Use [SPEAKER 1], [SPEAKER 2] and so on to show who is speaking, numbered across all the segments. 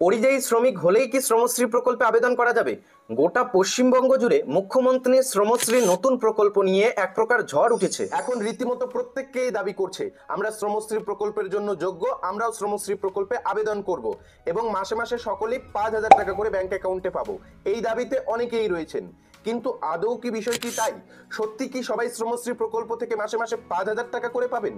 [SPEAKER 1] পরিযায়ী শ্রমিক হলেই কি শ্রমশ্রী প্রকল্পে আবেদন করা যাবে? গোটা পশ্চিমবঙ্গ জুড়ে মুখ্যমন্ত্রীর শ্রমশ্রী নতুন প্রকল্প নিয়ে এক প্রকার ঝড় উঠেছে। এখন রীতিমতো প্রত্যেককেই দাবি করছে আমরা শ্রমশ্রী প্রকল্পের জন্য যোগ্য, আমরাও শ্রমশ্রী প্রকল্পে আবেদন করব এবং মাসে মাসে সকলেই 5,000 টাকা করে ব্যাংক অ্যাকাউন্টে পাবো, এই দাবিতে অনেকেই রয়েছেন। কিন্তু আদৌ কি বিষয়টি তাই? সত্যি কি সবাই শ্রমশ্রী প্রকল্প থেকে মাসে মাসে 5,000 টাকা করে পাবেন?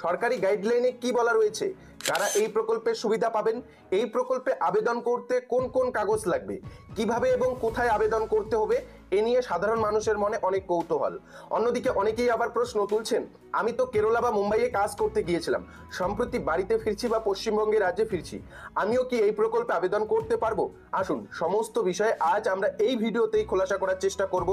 [SPEAKER 1] সরকারি গাইডলাইনে কি বলা রয়েছে? কারা এই প্রকল্পের সুবিধা পাবেন? এই প্রকল্পে আবেদন করতে কোন কোন কাগজ লাগবে, কিভাবে এবং কোথায় আবেদন করতে হবে, এ নিয়ে সাধারণ মানুষের মনে অনেক কৌতূহল। অন্যদিকে অনেকেই আবার প্রশ্ন তুলছেন, আমি তো কেরালা বা মুম্বাইয়ে কাজ করতে গিয়েছিলাম, সম্প্রতি বাড়িতে ফিরছি বা পশ্চিমবঙ্গের রাজ্যে ফিরছি, আমিও কি এই প্রকল্পে আবেদন করতে পারবো? আসুন সমস্ত বিষয়ে আজ আমরা এই ভিডিওতেই খোলাসা করার চেষ্টা করব।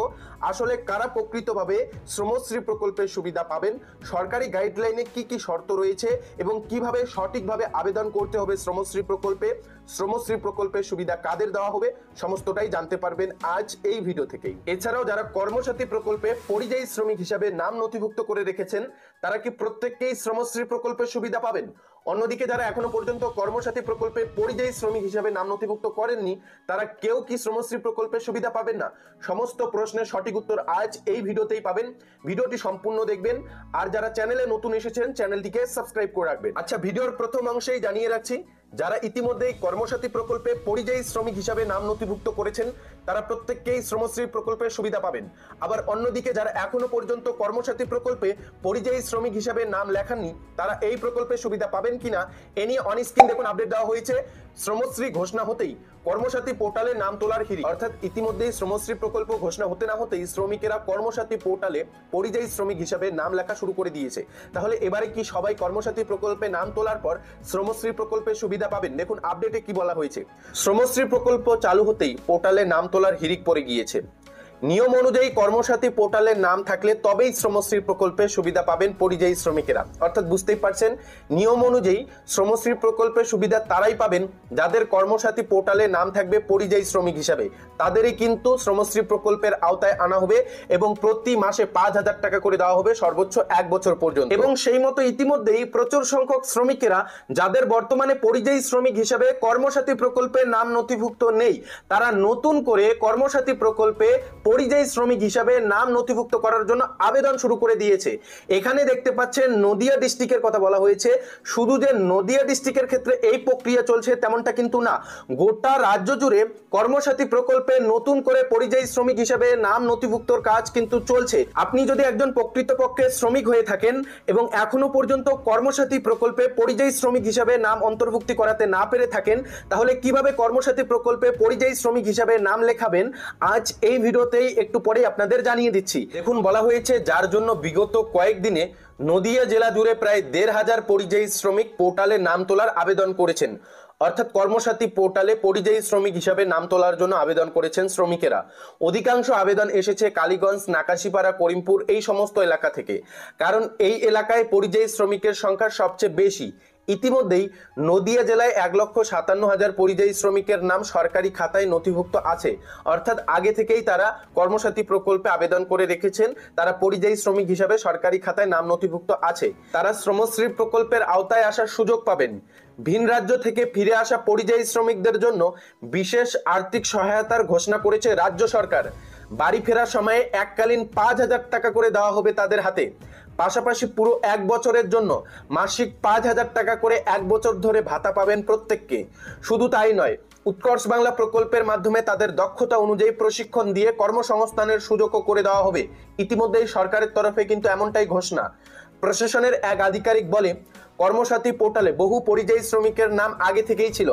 [SPEAKER 1] আসলে কারা প্রকৃতভাবে শ্রমশ্রী প্রকল্পের সুবিধা পাবেন, সরকারি গাইডলাইনে কি কি শর্ত রয়েছে এবং কিভাবে সঠিকভাবে আবেদন করতে হবে শ্রমশ্রী প্রকল্পে, শ্রমশ্রী প্রকল্পের সুবিধা কাদের দেওয়া হবে, সমস্তটাই জানতে পারবেন আজ এই ভিডিও থেকেই। এছাড়াও যারা কর্মসাথী প্রকল্পে পরিযায়ী শ্রমিক হিসাবে নাম নথিভুক্ত করে রেখেছেন, তারা কি প্রত্যেককেই শ্রমশ্রী প্রকল্পের সুবিধা পাবেন? অন্যদিকে যারা এখনো পর্যন্ত কর্মসাথী প্রকল্পে পরিযায়ী শ্রমিক হিসাবে নাম নথিভুক্ত করেননি, তারা কেউ কি শ্রমশ্রী প্রকল্পের সুবিধা পাবেন না? সমস্ত প্রশ্নের সঠিক উত্তর আজ এই ভিডিওতেই পাবেন। ভিডিওটি সম্পূর্ণ দেখবেন, আর যারা চ্যানেলে নতুন এসেছেন চ্যানেলটিকে সাবস্ক্রাইব করে রাখবেন। আচ্ছা, ভিডিওর প্রথম অংশেই জানিয়ে রাখছি, যারা ইতিমধ্যেই কর্মসাথী প্রকল্পে পরিযায়ী শ্রমিক হিসাবে নাম নথিভুক্ত করেছেন, তারা প্রত্যেককেই শ্রমশ্রী প্রকল্পের সুবিধা পাবেন। আবার অন্যদিকে যারা এখনো পর্যন্ত কর্মসাথী প্রকল্পে পরিযায়ী শ্রমিক হিসাবে নাম লেখাননি, তারা এই প্রকল্পের সুবিধা পাবেন কিনা এ নিয়ে অন স্ক্রিন দেখুন আপডেট দেওয়া হয়েছে। শ্রমশ্রী ঘোষণা হতেই কর্মসাথী পোর্টালে নাম তোলার হিড়িক, অর্থাৎ ইতিমধ্যেই শ্রমশ্রী প্রকল্প ঘোষণা হতে না হতেই শ্রমিকেরা কর্মসাথী পোর্টালে পরিযায়ী শ্রমিক হিসাবে নাম লেখা শুরু করে দিয়েছে। তাহলে এবারে কি সবাই কর্মসাথী প্রকল্পে নাম তোলার পর শ্রমশ্রী প্রকল্পের সুবিধা পাবেন? দেখুন আপডেটে কি বলা হয়েছে। শ্রমশ্রী প্রকল্প চালু হতেই পোর্টালে নাম তোলার হিড়িক পড়ে গিয়েছে। নিয়ম অনুযায়ী কর্মসাথী পোর্টালের নাম থাকলে তবেই শ্রমশ্রী প্রকল্পের সুবিধা পাবেন পরিযায়ী শ্রমিকেরা। অর্থাৎ বুঝতেই পারছেন, নিয়ম অনুযায়ী শ্রমশ্রী প্রকল্পের সুবিধা তারাই পাবেন যাদের কর্মসাথী পোর্টালে নাম থাকবে পরিযায়ী শ্রমিক হিসাবে, তাদেরই কিন্তু শ্রমশ্রী প্রকল্পের আওতায় আনা হবে এবং প্রতি মাসে 5,000 টাকা করে দেওয়া হবে সর্বোচ্চ 1 বছর পর্যন্ত। এবং সেই মতো ইতিমধ্যেই প্রচুর সংখ্যক শ্রমিকেরা যাদের বর্তমানে পরিযায়ী শ্রমিক হিসাবে কর্মসাথী প্রকল্পে নাম নথিভুক্ত নেই, তারা নতুন করে কর্মসাথী প্রকল্পে পরিযায়ী শ্রমিক হিসাবে নাম নথিভুক্ত করার জন্য আবেদন শুরু করে দিয়েছে। এখানে দেখতে পাচ্ছেন নদিয়া ডিস্ট্রিক্টের কথা বলা হয়েছে। শুধু যে নদিয়া ডিস্ট্রিক্টের ক্ষেত্রে এই প্রক্রিয়া চলছে তেমনটা কিন্তু না, গোটা রাজ্য জুড়ে কর্মসাথী প্রকল্পে নতুন করে পরিযায়ী শ্রমিক হিসাবে নাম নথিভুক্তর কাজ কিন্তু চলছে। আপনি যদি একজন প্রকৃতপক্ষে শ্রমিক হয়ে থাকেন এবং এখনো পর্যন্ত কর্মসাথী প্রকল্পে পরিযায়ী শ্রমিক হিসাবে নাম অন্তর্ভুক্তি করাতে না পেরে থাকেন, তাহলে কিভাবে কর্মসাথী প্রকল্পে পরিযায়ী শ্রমিক হিসাবে নাম লেখাবেন আজ এই ভিডিওতে একটু পরে আপনাদের জানিয়ে দিচ্ছি। দেখুন বলা হয়েছে, যার জন্য বিগত কয়েকদিনে নদিয়া জেলা জুড়ে প্রায় 1,500 পরিযায়ী শ্রমিক পোর্টালে নাম তোলার আবেদন করেছেন। অর্থাৎ কর্মসাথী পোর্টালে পরিযায়ী শ্রমিক হিসাবে নাম তোলার জন্য আবেদন করেছেন শ্রমিকেরা। অধিকাংশ আবেদন এসেছে কালীগঞ্জ, নাকাশিপাড়া, করিমপুর এই সমস্ত এলাকা থেকে, কারণ এই এলাকায় পরিযায়ী শ্রমিকের সংখ্যা সবচেয়ে বেশি। ইতিমধ্যেই নদিয়া জেলায় 1,57,000 পরিযায়ী শ্রমিকের নাম সরকারি খাতায় নথিভুক্ত আছে। অর্থাৎ আগে থেকেই তারা কর্মসাথী প্রকল্পে আবেদন করে রেখেছেন, তারা পরিযায়ী শ্রমিক হিসাবে সরকারি খাতায় নাম নথিভুক্ত আছে। তারা শ্রমশ্রী প্রকল্পের আওতায় আসার সুযোগ পাবেন। ভিন রাজ্য থেকে ফিরে আসা পরিযায়ী শ্রমিকদের জন্য বিশেষ আর্থিক সহায়তার ঘোষণা করেছে রাজ্য সরকার। বাড়ি ফেরার সময়ে এককালীন 5,000 টাকা করে দেওয়া হবে তাদের হাতে। পাশাপাশি পুরো 1 বছরের জন্য মাসিক 5,000 টাকা করে 1 বছর ধরে ভাতা পাবেন প্রত্যেককে। শুধু তাই নয়, উৎকর্ষ বাংলা প্রকল্পের মাধ্যমে তাদের দক্ষতা অনুযায়ী প্রশিক্ষণ দিয়ে কর্মসংস্থানের সুযোগও করে দেওয়া হবে। ইতিমধ্যেই সরকারের তরফে কিন্তু এমনটাই ঘোষণা। প্রশাসনের এক আধিকারিক বলে, কর্মসাথী পোর্টালে বহু পরিযায়ী শ্রমিকের নাম আগে থেকেই ছিল।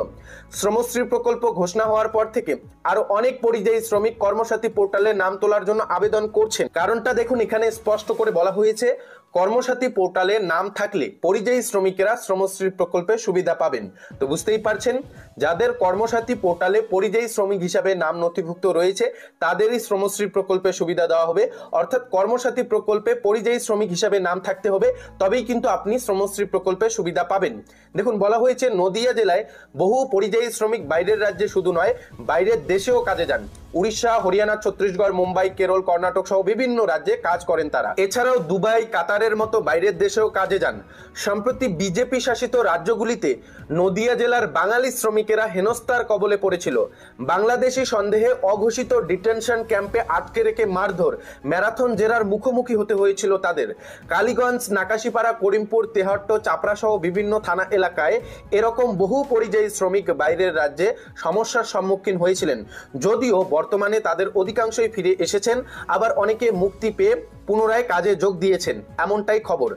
[SPEAKER 1] শ্রমশ্রী প্রকল্প ঘোষণা হওয়ার পর থেকে আরো অনেক পরিযায়ী শ্রমিক কর্মসাথী পোর্টালে নাম তোলার জন্য আবেদন করছেন। কারণটা দেখুন, এখানে স্পষ্ট করে বলা হয়েছে, কর্মসাথী পোর্টালে নাম থাকলে পরিযায়ী শ্রমিকেরা শ্রমশ্রী প্রকল্পের সুবিধা পাবেন। তো বুঝতেই পারছেন, যাদের কর্মসাথী পোর্টালে পরিযায়ী শ্রমিক হিসাবে নাম নথিভুক্ত রয়েছে তাদেরই শ্রমশ্রী প্রকল্পের সুবিধা দেওয়া হবে। অর্থাৎ কর্মসাথী প্রকল্পে পরিযায়ী শ্রমিক হিসাবে নাম থাকতে হবে, তবেই কিন্তু আপনি শ্রমশ্রী প্রকল্পের সুবিধা পাবেন। দেখুন বলা হয়েছে, নদিয়া জেলায় বহু পরিযায়ী শ্রমিক বাইরের রাজ্যে শুধু নয়, বাইরের দেশেও কাজে যান। উড়িষ্যা, হরিয়ানা, ছত্তিশগড়, মুম্বাই, কেরল, কর্ণাটক সহ বিভিন্ন রাজ্যে কাজ করেন তারা। এছাড়াও দুবাই, কাতারের মতো বাইরের দেশেও কাজে যান। সম্প্রতি বিজেপি শাসিত রাজ্যগুলিতে নদিয়া জেলার বাঙালি শ্রমিকেরা হেনস্থার কবলে পড়েছিল। বাংলাদেশি সন্দেহে অঘোষিত ডিটেনশন ক্যাম্পে আটকে রেখে মারধর, ম্যারাথন জেরার মুখোমুখি হতে হয়েছিল তাদের। কালীগঞ্জ, নাকাশিপাড়া, করিমপুর, তেহট্ট, চাপড়া সহ বিভিন্ন থানা এলাকায় এরকম বহু পরিযায়ী শ্রমিক বাইরের রাজ্যে সমস্যার সম্মুখীন হয়েছিলেন। যদিও বর্তমানে তাদের অধিকাংশই ফিরে এসেছেন, আবার অনেকে মুক্তি পেয়ে পুনরায় কাজে যোগ দিয়েছেন, এমনটাই খবর।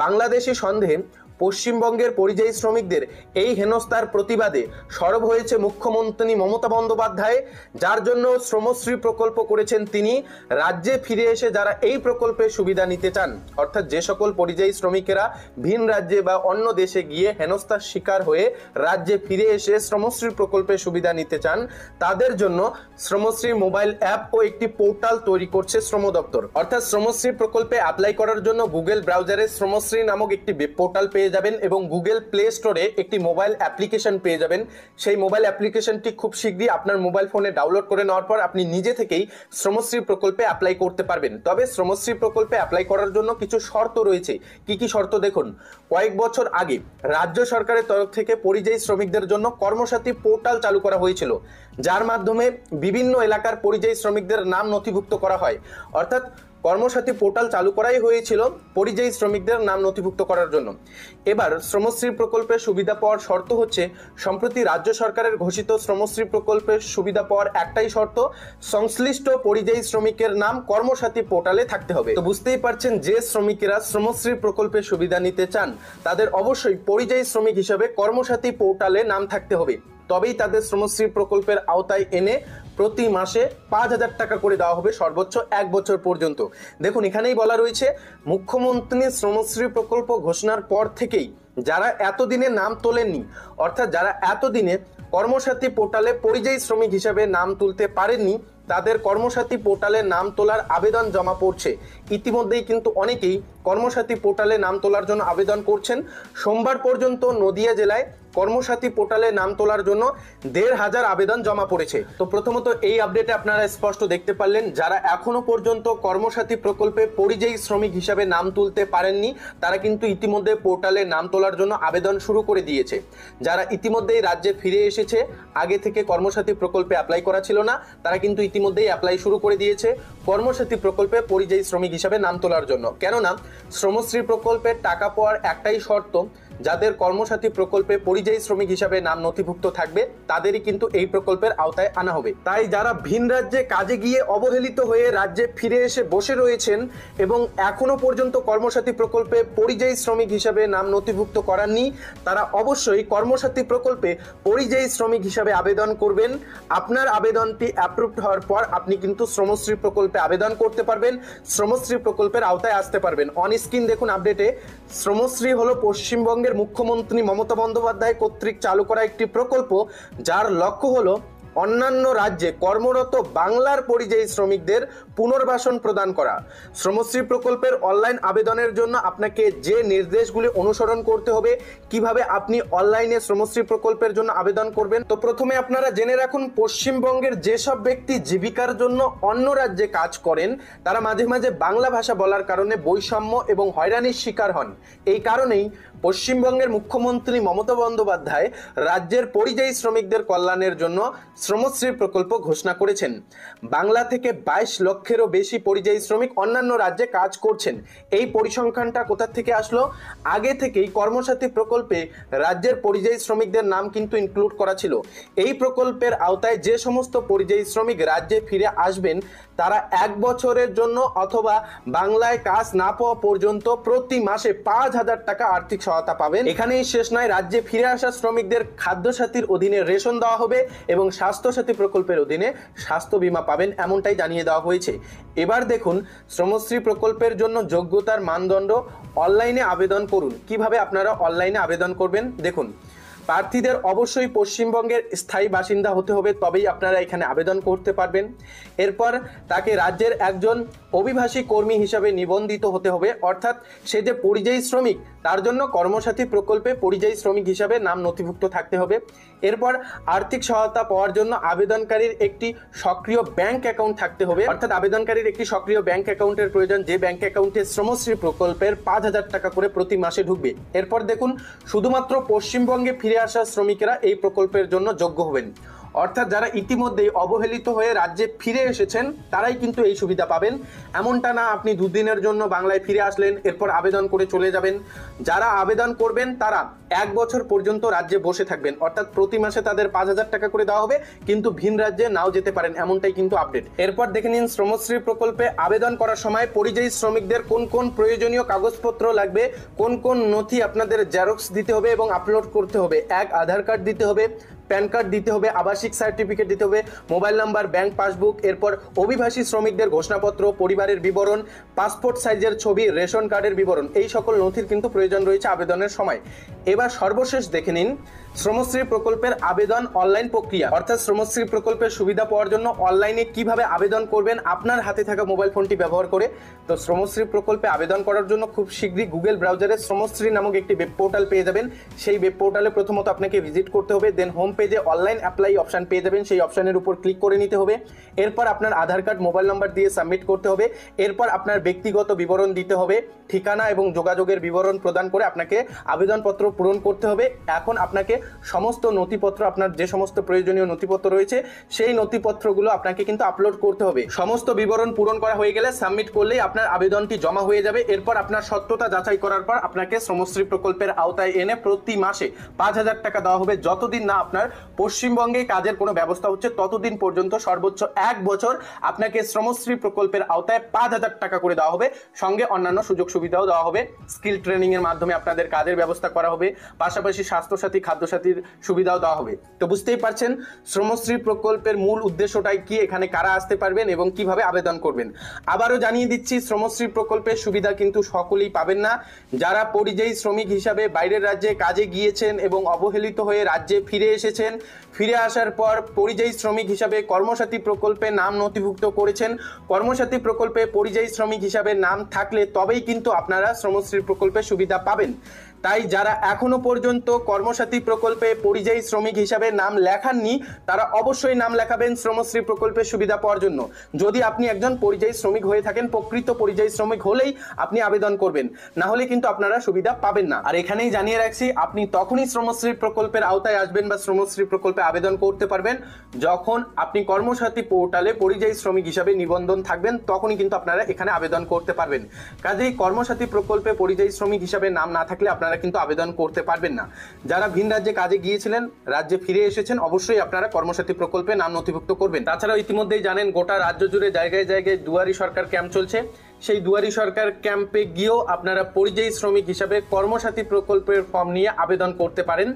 [SPEAKER 1] বাংলাদেশি সন্দেহে পশ্চিমবঙ্গের পরিযায়ী শ্রমিকদের এই হেনস্থার প্রতিবাদে সরব হয়েছে মুখ্যমন্ত্রী মমতা বন্দ্যোপাধ্যায়, যার জন্য শ্রমশ্রী প্রকল্প করেছেন তিনি। রাজ্যে ফিরে এসে যারা এই প্রকল্পের সুবিধা নিতে চান, অর্থাৎ যে সকল পরিযায়ী শ্রমিকেরা ভিন রাজ্যে বা অন্য দেশে গিয়ে হেনস্থার শিকার হয়ে রাজ্যে ফিরে এসে শ্রমশ্রী প্রকল্পের সুবিধা নিতে চান, তাদের জন্য শ্রমশ্রী মোবাইল অ্যাপ ও একটি পোর্টাল তৈরি করছে শ্রম দপ্তর। অর্থাৎ শ্রমশ্রী প্রকল্পে অ্যাপ্লাই করার জন্য গুগল ব্রাউজারে শ্রমশ্রী নামক একটি ওয়েব পোর্টাল পেয়ে যাবেন এবং গুগল প্লে স্টোরে একটি মোবাইল অ্যাপ্লিকেশন পেয়ে যাবেন। সেই মোবাইল অ্যাপ্লিকেশনটি খুব শীঘ্রই আপনার মোবাইল ফোনে ডাউনলোড করে নেওয়ার পর আপনি নিজে থেকেই শ্রমশ্রী প্রকল্পে অ্যাপ্লাই করতে পারবেন। তবে শ্রমশ্রী প্রকল্পে অ্যাপ্লাই করার জন্য কিছু শর্ত রয়েছে। কি কি শর্ত দেখুন। কয়েক বছর আগে রাজ্য সরকারের তরফ থেকে পরিযায়ী শ্রমিকদের জন্য কর্মসাথী পোর্টাল চালু করা হয়েছিল, যার মাধ্যমে বিভিন্ন এলাকার পরিযায়ী শ্রমিকদের নাম নথিভুক্ত করা হয়। অর্থাৎ কর্মসাথী পোর্টাল চালু করাই হয়েছিল পরিযায়ী শ্রমিকদের নাম নথিভুক্ত করার জন্য। এবার শ্রমশ্রী প্রকল্পের সুবিধা পাওয়ার শর্ত হচ্ছে, সম্প্রতি রাজ্য সরকারের ঘোষিত শ্রমশ্রী প্রকল্পের সুবিধা পাওয়ার একটাই শর্ত, সংশ্লিষ্ট পরিযায়ী শ্রমিকের নাম কর্মসাথী পোর্টালে থাকতে হবে। তো বুঝতেই পারছেন, যে শ্রমিকেরা শ্রমশ্রী প্রকল্পের সুবিধা নিতে চান তাদের অবশ্যই পরিযায়ী শ্রমিক হিসেবে কর্মসাথী পোর্টালে নাম থাকতে হবে, তবেই তাদের শ্রমশ্রী প্রকল্পের আওতায় এনে প্রতি মাসে 5,000 টাকা করে দেওয়া হবে সর্বোচ্চ 1 বছর পর্যন্ত। দেখুন, এখানেই বলা রয়েছে, মুখ্যমন্ত্রী শ্রমশ্রী প্রকল্প ঘোষণার পর থেকেই যারা এতদিনে নাম তোলেননি, অর্থাৎ যারা এতদিনে কর্মসাথী পোর্টালে পরিযায়ী শ্রমিক হিসাবে নাম তুলতে পারেননি, তাদের কর্মসাথী পোর্টালে নাম তোলার আবেদন জমা পড়ছে। ইতিমধ্যেই কিন্তু অনেকেই কর্মসাথী পোর্টালে নাম তোলার জন্য আবেদন করছেন। সোমবার পর্যন্ত নদিয়া জেলায় কর্মসাথী পোর্টালে নাম তোলার জন্য 1,500 আবেদন জমা পড়েছে। তো প্রথমত এই আপডেটে আপনারা স্পষ্ট দেখতে পারলেন, যারা এখনো পর্যন্ত কর্মসাথী প্রকল্পে পরিযায়ী শ্রমিক হিসাবে নাম তুলতে পারেননি, তারা কিন্তু ইতিমধ্যে পোর্টালে নাম তোলার জন্য আবেদন শুরু করে দিয়েছে। যারা ইতিমধ্যেই রাজ্যে ফিরে এসেছে, আগে থেকে কর্মসাথী প্রকল্পে অ্যাপ্লাই করা ছিল না, তারা কিন্তু ইতিমধ্যেই অ্যাপ্লাই শুরু করে দিয়েছে কর্মসাথী প্রকল্পে পরিযায়ী শ্রমিক হিসাবে নাম তোলার জন্য। কেননা শ্রমশ্রী প্রকল্পের টাকা পাওয়ার একটাই শর্ত, যাদের কর্মসাথী প্রকল্পে পরিযায়ী শ্রমিক হিসাবে নাম নথিভুক্ত থাকবে তাদেরই কিন্তু এই প্রকল্পের আওতায় আনা হবে। তাই যারা ভিন রাজ্যে কাজে গিয়ে অবহেলিত হয়ে রাজ্যে ফিরে এসে বসে রয়েছেন এবং এখনো পর্যন্ত কর্মসাথী প্রকল্পে পরিযায়ী শ্রমিক হিসাবে নাম নথিভুক্ত করাননি, তারা অবশ্যই কর্মসাথী প্রকল্পে পরিযায়ী শ্রমিক হিসাবে আবেদন করবেন। আপনার আবেদনটি অ্যাপ্রুভড হওয়ার পর আপনি কিন্তু শ্রমশ্রী প্রকল্পে আবেদন করতে পারবেন, শ্রমশ্রী প্রকল্পের আওতায় আসতে পারবেন। অন স্ক্রিন দেখুন আপডেটে, শ্রমশ্রী হলো পশ্চিমবঙ্গের মুখ্যমন্ত্রী মমতা বন্দ্যোপাধ্যায় কর্তৃক চালু করা একটি প্রকল্প, যার লক্ষ্য হলো অন্যান্য রাজ্যে কর্মরত বাংলার পরিযায়ী শ্রমিকদের পুনর্বাসন প্রদান করা। শ্রমশ্রী প্রকল্পের অনলাইন আবেদনের জন্য আপনাকে যে নির্দেশগুলি অনুসরণ করতে হবে, কিভাবে আপনি অনলাইনে শ্রমশ্রী প্রকল্পের জন্য আবেদন করবেন। তো প্রথমে আপনারা জেনে রাখুন, পশ্চিমবঙ্গের যেসব ব্যক্তি জীবিকার জন্য অন্য রাজ্যে কাজ করেন, তারা মাঝে মাঝে বাংলা ভাষা বলার কারণে বৈষম্য এবং হয়রানির শিকার হন। এই কারণেই পশ্চিমবঙ্গের মুখ্যমন্ত্রী মমতা বন্দ্যোপাধ্যায় রাজ্যের পরিযায়ী শ্রমিকদের কল্যাণের জন্য শ্রমশ্রী প্রকল্প ঘোষণা করেছেন। বাংলা থেকে 22 লক্ষেরও বেশি পরিযায়ী শ্রমিক অন্যান্য রাজ্যে কাজ করছেন। এই পরিসংখ্যানটা কোথা থেকে আসলো? আগে থেকেই কর্মসাথী প্রকল্পে রাজ্যের পরিযায়ী শ্রমিকদের নাম কিন্তু ইনক্লুড করা ছিল। এই প্রকল্পের আওতায় যে সমস্ত পরিযায়ী শ্রমিক রাজ্যে ফিরে আসবেন, তারা 1 বছরের জন্য অথবা বাংলায় কাজ না পাওয়া পর্যন্ত প্রতি মাসে 5,000 টাকা আর্থিক সহায়তা পাবেন। এখানেই শেষ নয়, রাজ্যে ফিরে আসা শ্রমিকদের খাদ্যসাথীর অধীনে রেশন দেওয়া হবে এবং স্বাস্থ্যসাথী প্রকল্পের অধীনে স্বাস্থ্য বীমা পাবেন, এমনটাই জানিয়ে দেওয়া হয়েছে। এবার দেখুন, শ্রমশ্রী প্রকল্পের জন্য যোগ্যতার মানদণ্ড। অনলাইনে আবেদন করুন। কিভাবে আপনারা অনলাইনে আবেদন করবেন দেখুন, প্রার্থীদের অবশ্যই পশ্চিমবঙ্গের স্থায়ী বাসিন্দা হতে হবে, তবেই আপনারা এখানে আবেদন করতে পারবেন। এরপর তাকে রাজ্যের একজন অভিবাসী কর্মী হিসাবে নিবন্ধিত হতে হবে, অর্থাৎ সে যে পরিযায়ী শ্রমিক তার জন্য কর্মসাথী প্রকল্পে পরিযায়ী শ্রমিক হিসাবে নাম নথিভুক্ত থাকতে হবে। এরপর আর্থিক সহায়তা পাওয়ার জন্য আবেদনকারীর একটি সক্রিয় ব্যাংক অ্যাকাউন্ট থাকতে হবে, অর্থাৎ আবেদনকারীর একটি সক্রিয় ব্যাংক অ্যাকাউন্টের প্রয়োজন, যে ব্যাংক অ্যাকাউন্টে শ্রমশ্রী প্রকল্পের 5,000 টাকা করে প্রতি মাসে ঢুকবে। এরপর দেখুন, শুধুমাত্র পশ্চিমবঙ্গে ফিরে আসা শ্রমিকেরা এই প্রকল্পের জন্য যোগ্য হবেন, অর্থাৎ যারা ইতিমধ্যেই অবহেলিত হয়ে রাজ্যে ফিরে এসেছেন তারাই কিন্তু এই সুবিধা পাবেন। এমনটা না আপনি দুদিনের জন্য বাংলায় ফিরে আসলেন এরপর আবেদন করে চলে যাবেন। যারা আবেদন করবেন তারা 1 বছর পর্যন্ত রাজ্যে বসে থাকবেন, অর্থাৎ প্রতি মাসে তাদের 5,000 টাকা করে দেওয়া হবে, কিন্তু ভিন রাজ্যে নাও যেতে পারেন, এমনটাই কিন্তু আপডেট। এরপর দেখে নিন শ্রমশ্রী প্রকল্পে আবেদন করার সময় পরিযায়ী শ্রমিকদের কোন কোন প্রয়োজনীয় কাগজপত্র লাগবে, কোন কোন নথি আপনাদের জেরক্স দিতে হবে এবং আপলোড করতে হবে। আধার কার্ড দিতে হবে, প্যান কার্ড দিতে হবে, আবাসিক সার্টিফিকেট দিতে হবে, মোবাইল নাম্বার, ব্যাংক পাসবুক, এরপর অভিবাসী শ্রমিকদের ঘোষণাপত্র, পরিবারের বিবরণ, পাসপোর্ট সাইজের ছবি, রেশন কার্ডের বিবরণ, এই সকল নথির কিন্তু প্রয়োজন রয়েছে আবেদনের সময়। এবার সর্বশেষ দেখে নিন শ্রমশ্রী প্রকল্পের আবেদন অনলাইন প্রক্রিয়া, অর্থাৎ শ্রমশ্রী প্রকল্পের সুবিধা পাওয়ার জন্য অনলাইনে কিভাবে আবেদন করবেন আপনার হাতে থাকা মোবাইল ফোনটি ব্যবহার করে। তো শ্রমশ্রী প্রকল্পে আবেদন করার জন্য খুব শীঘ্রই গুগল ব্রাউজারে শ্রমশ্রী নামক একটি ওয়েব পোর্টাল পেয়ে যাবেন। সেই ওয়েব পোর্টালে প্রথমত আপনাকে ভিজিট করতে হবে, দেন হোম পেজে অনলাইন অ্যাপ্লাই অপশন পেয়ে যাবেন, সেই অপশনের উপর ক্লিক করে নিতে হবে। এরপর আপনার আধার কার্ড, মোবাইল নাম্বার দিয়ে সাবমিট করতে হবে। এরপর আপনার ব্যক্তিগত বিবরণ দিতে হবে, ঠিকানা এবং যোগাযোগের বিবরণ প্রদান করে আপনাকে আবেদনপত্র পূরণ করতে হবে। এখন আপনাকে সমস্ত নথিপত্র, আপনার যে সমস্ত প্রয়োজনীয় নথিপত্র রয়েছে সেই নথিপত্রগুলো আপনাকে কিন্তু আপলোড করতে হবে। সমস্ত বিবরণ পূরণ করা হয়ে গেলে সাবমিট করলেই আপনার আবেদনটি জমা হয়ে যাবে। এরপর আপনার সত্যতা যাচাই করার পর আপনাকে শ্রমশ্রী প্রকল্পের আওতায় এনে প্রতি মাসে 5,000 টাকা দেওয়া হবে, যতদিন না আপনার পশ্চিমবঙ্গে কাজের কোনো ব্যবস্থা হচ্ছে ততদিন পর্যন্ত সর্বোচ্চ 1 বছর আপনাকে শ্রমশ্রী প্রকল্পের আওতায় 5,000 টাকা করে দেওয়া হবে। সঙ্গে অন্যান্য সুযোগ সুবিধাও দেওয়া হবে, স্কিল ট্রেনিং এর মাধ্যমে আপনাদের কাজের ব্যবস্থা করা হবে, পাশাপাশি স্বাস্থ্যসাথী, খাদ্যসাথীর সুবিধাও দেওয়া হবে। তো বুঝতেই পারছেন শ্রমশ্রী প্রকল্পের মূল উদ্দেশ্যটাই কি, এখানে কারা আসতে পারবেন এবং কিভাবে আবেদন করবেন। আবারও জানিয়ে দিচ্ছি, শ্রমশ্রী প্রকল্পের সুবিধা কিন্তু সকলেই পাবেন না। যারা পরিযায়ী শ্রমিক হিসাবে বাইরের রাজ্যে কাজে গিয়েছেন এবং অবহেলিত হয়ে রাজ্যে ফিরে এসেছেন, ফিরে আসার পর পরিযায়ী শ্রমিক হিসাবে কর্মসাথী প্রকল্পে নাম নথিভুক্ত করেছেন, কর্মসাথী প্রকল্পে পরিযায়ী শ্রমিক হিসাবে নাম থাকলে তবেই কিন্তু আপনারা শ্রমশ্রী প্রকল্পের সুবিধা পাবেন। তাই যারা এখনো পর্যন্ত কর্মসাথী প্রকল্পে পরিযায়ী শ্রমিক হিসাবে নাম লেখাননি তারা অবশ্যই নাম লেখাবেন শ্রমশ্রী প্রকল্পের সুবিধা পাওয়ার জন্য। যদি আপনি একজন পরিযায়ী শ্রমিক হয়ে থাকেন, প্রকৃত পরিযায়ী শ্রমিক হলেই আপনি আবেদন করবেন, না হলে কিন্তু আপনারা সুবিধা পাবেন না। আর এখানেই জানিয়ে রাখছি, আপনি তখনই শ্রমশ্রী প্রকল্পের আওতায় আসবেন বা শ্রমশ্রী প্রকল্পে আবেদন করতে পারবেন যখন আপনি কর্মসাথী পোর্টালে পরিযায়ী শ্রমিক হিসাবে নিবন্ধন থাকবেন, তখনই কিন্তু আপনারা এখানে আবেদন করতে পারবেন। কাজেই কর্মসাথী প্রকল্পে পরিযায়ী শ্রমিক হিসাবে নাম না থাকলে আপনারা কিন্তু আবেদন করতে পারবেন না। যারা ভিন রাজ্যে কাজে গিয়েছিলেন, রাজ্যে ফিরে এসেছেন, অবশ্যই আপনারা কর্মসাথী প্রকল্পে নাম নথিভুক্ত করবেন। তাছাড়াও ইতিমধ্যেই জানেন গোটা রাজ্য জুড়ে জায়গায় জায়গায় দুয়ারি সরকার ক্যাম্প চলছে। সেই দুয়ারি সরকার ক্যাম্পে গিয়েও আপনারা পরিযায়ী শ্রমিক হিসাবে কর্মসাথী প্রকল্পের ফর্ম নিয়ে আবেদন করতে পারেন।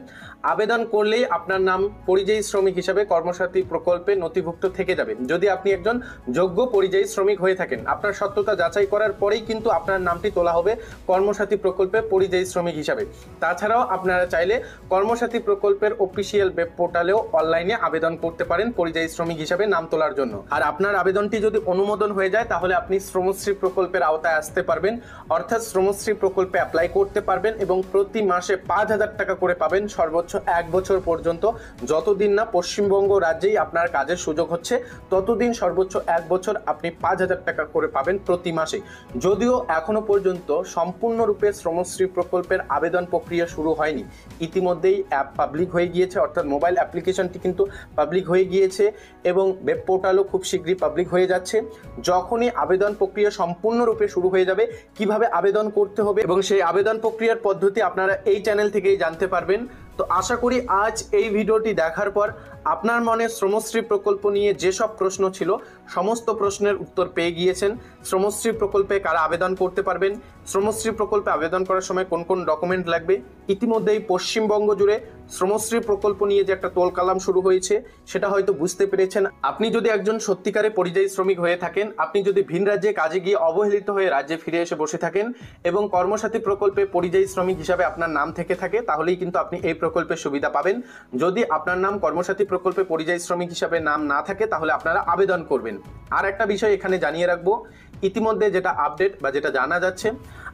[SPEAKER 1] আবেদন করলেই আপনার নাম পরিযায়ী শ্রমিক হিসাবে কর্মসাথী প্রকল্পে নথিভুক্ত থেকে যাবে। যদি আপনি একজন যোগ্য পরিযায়ী শ্রমিক হয়ে থাকেন, আপনার সত্যতা যাচাই করার পরেই কিন্তু আপনার নামটি তোলা হবে কর্মসাথী প্রকল্পে পরিযায়ী শ্রমিক হিসাবে। তাছাড়াও আপনারা চাইলে কর্মসাথী প্রকল্পের অফিসিয়াল ওয়েব পোর্টালেও অনলাইনে আবেদন করতে পারেন পরিযায়ী শ্রমিক হিসাবে নাম তোলার জন্য। আর আপনার আবেদনটি যদি অনুমোদন হয়ে যায় তাহলে আপনি শ্রমশ্রী প্রকল্পের আওতায় আসতে পারবেন, অর্থাৎ শ্রমশ্রী প্রকল্পে অ্যাপ্লাই করতে পারবেন এবং প্রতি মাসে 5,000 টাকা করে পাবেন সর্বোচ্চ 1 বছর পর্যন্ত। যতদিন না পশ্চিমবঙ্গ রাজ্যেই আপনার কাজের সুযোগ হচ্ছে ততদিন সর্বোচ্চ 1 বছর আপনি 5,000 টাকা করে পাবেন প্রতি মাসে। যদিও এখনো পর্যন্ত সম্পূর্ণরূপে শ্রমশ্রী প্রকল্পের আবেদন প্রক্রিয়া শুরু হয়নি, ইতিমধ্যেই অ্যাপ পাবলিক হয়ে গিয়েছে, অর্থাৎ মোবাইল অ্যাপ্লিকেশনটি কিন্তু পাবলিক হয়ে গিয়েছে এবং ওয়েব পোর্টালও খুব শীঘ্রই পাবলিক হয়ে যাচ্ছে। যখনই আবেদন প্রক্রিয়া সম্পূর্ণরূপে শুরু হয়ে যাবে, কিভাবে আবেদন করতে হবে এবং সেই আবেদন প্রক্রিয়ার পদ্ধতি আপনারা এই চ্যানেল থেকেই জানতে পারবেন। তো আশা করি আজ এই ভিডিওটি দেখার পর আপনার মনে শ্রমশ্রী প্রকল্প নিয়ে যেসব প্রশ্ন ছিল সমস্ত প্রশ্নের উত্তর পেয়ে গিয়েছেন। শ্রমশ্রী প্রকল্পে কারা আবেদন করতে পারবেন, শ্রমশ্রী প্রকল্পে আবেদন করার সময় কোন কোন ডকুমেন্ট লাগবে, ইতিমধ্যেই পশ্চিমবঙ্গ জুড়ে শ্রমশ্রী প্রকল্প নিয়ে যে একটা তোলকালাম শুরু হয়েছে সেটা হয়তো বুঝতে পেরেছেন। আপনি যদি একজন সত্যিকারে পরিযায়ী শ্রমিক হয়ে থাকেন, আপনি যদি ভিন রাজ্যে কাজে গিয়ে অবহেলিত হয়ে রাজ্যে ফিরে এসে বসে থাকেন এবং কর্মসাথী প্রকল্পে পরিযায়ী শ্রমিক হিসাবে আপনার নাম থেকে থাকে, তাহলেই কিন্তু আপনি এই প্রকল্পের সুবিধা পাবেন। যদি আপনার নাম কর্মসাথী প্রকল্পে পরিযায়ী শ্রমিক হিসাবে নাম না থাকে তাহলে আপনারা আবেদন করবেন। আর একটা বিষয় এখানে জানিয়ে রাখবো, ইতিমধ্যে যেটা আপডেট বা যেটা জানা যাচ্ছে,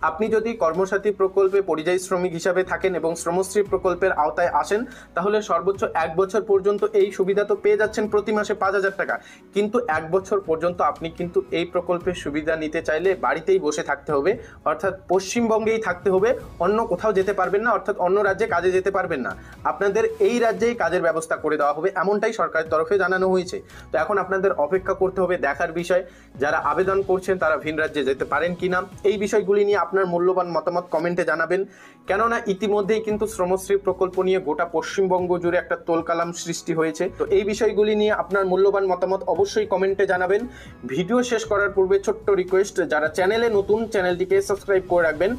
[SPEAKER 1] আপনি যদি কর্মসাথী প্রকল্পে পরিযায়ী শ্রমিক হিসাবে থাকেন এবং শ্রমশ্রী প্রকল্পের আওতায় আসেন, তাহলে সর্বোচ্চ 1 বছর পর্যন্ত এই সুবিধা তো পেয়ে যাচ্ছেন প্রতি মাসে 5,000 টাকা। কিন্তু 1 বছর পর্যন্ত আপনি কিন্তু এই প্রকল্পের সুবিধা নিতে চাইলে বাড়িতেই বসে থাকতে হবে, অর্থাৎ পশ্চিমবঙ্গেই থাকতে হবে, অন্য কোথাও যেতে পারবেন না, অর্থাৎ অন্য রাজ্যে কাজে যেতে পারবেন না। আপনাদের এই রাজ্যেই কাজের ব্যবস্থা করে দেওয়া হবে, এমনটাই সরকারের তরফে জানানো হয়েছে। তো এখন আপনাদের অপেক্ষা করতে হবে, দেখার বিষয় যারা আবেদন করছেন তারা ভিন রাজ্যে যেতে পারেন কিনা। এই বিষয়গুলি নিয়ে আপনার মূল্যবান মতামত কমেন্টে জানাবেন, কেননা ইতিমধ্যেই কিন্তু শ্রমশ্রী প্রকল্প নিয়ে গোটা পশ্চিমবঙ্গ জুড়ে একটা তোলকালাম সৃষ্টি হয়েছে। তো এই বিষয়গুলি নিয়ে আপনার মূল্যবান মতামত অবশ্যই কমেন্টে জানাবেন। ভিডিও শেষ করার পূর্বে ছোট্ট রিকোয়েস্ট, যারা চ্যানেলে নতুন চ্যানেলটিকে সাবস্ক্রাইব করে রাখবেন।